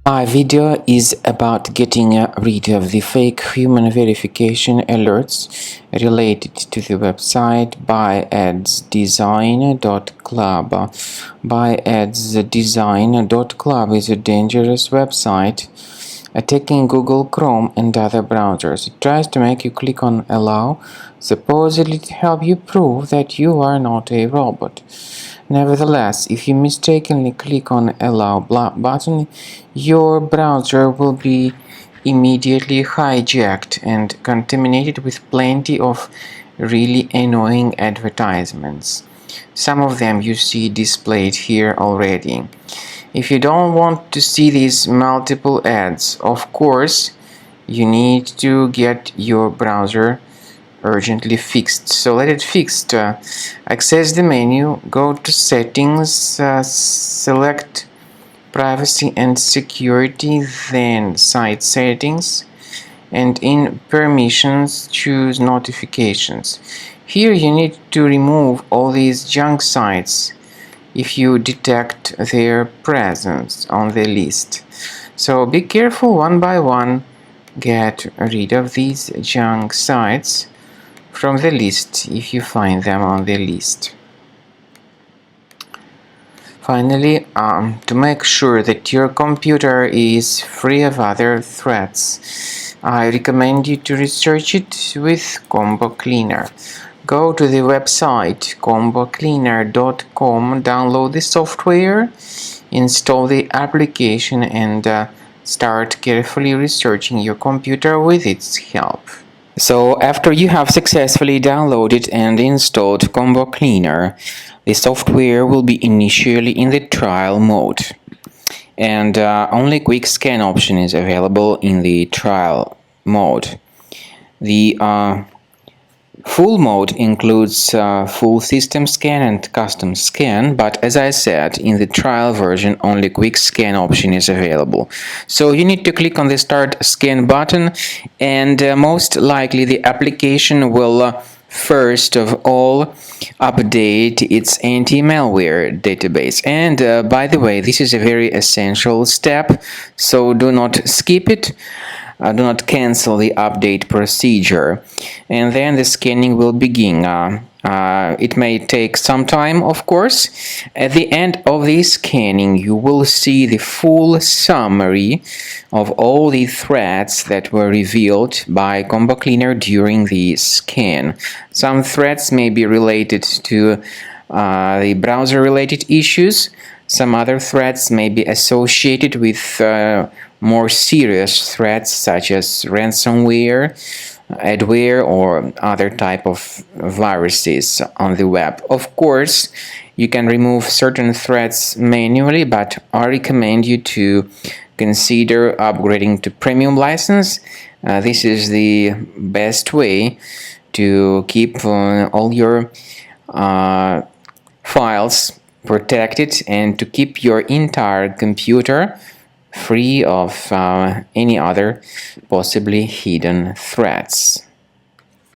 My video is about getting rid of the fake human verification alerts related to the website Buyadzdesign.club. Buyadzdesign.club is a dangerous website attacking Google Chrome and other browsers. It tries to make you click on Allow, supposedly to help you prove that you are not a robot. Nevertheless, if you mistakenly click on Allow button, your browser will be immediately hijacked and contaminated with plenty of really annoying advertisements. Some of them you see displayed here already. If you don't want to see these multiple ads, of course, you need to get your browser urgently fixed. So let it fixed. Access the menu, go to settings, select privacy and security, then site settings, and in permissions choose notifications. Here you need to remove all these junk sites if you detect their presence on the list. So be careful one by one, get rid of these junk sites from the list if you find them on the list. Finally, to make sure that your computer is free of other threats, I recommend you to research it with Combo Cleaner. Go to the website combocleaner.com, download the software, install the application, and start carefully researching your computer with its help. So after you have successfully downloaded and installed Combo Cleaner, the software will be initially in the trial mode, and only quick scan option is available in the trial mode. The full mode includes full system scan and custom scan, but as I said, in the trial version only quick scan option is available. So you need to click on the start scan button, and most likely the application will first of all update its anti-malware database. And by the way, this is a very essential step, so do not skip it. Do not cancel the update procedure, and then the scanning will begin. It may take some time, of course. At the end of the scanning, you will see the full summary of all the threats that were revealed by Combo Cleaner during the scan. Some threats may be related to the browser-related issues. Some other threats may be associated with more serious threats such as ransomware, adware, or other type of viruses on the web. Of course, you can remove certain threats manually, but I recommend you to consider upgrading to premium license. This is the best way to keep all your files protected and to keep your entire computer free of any other possibly hidden threats.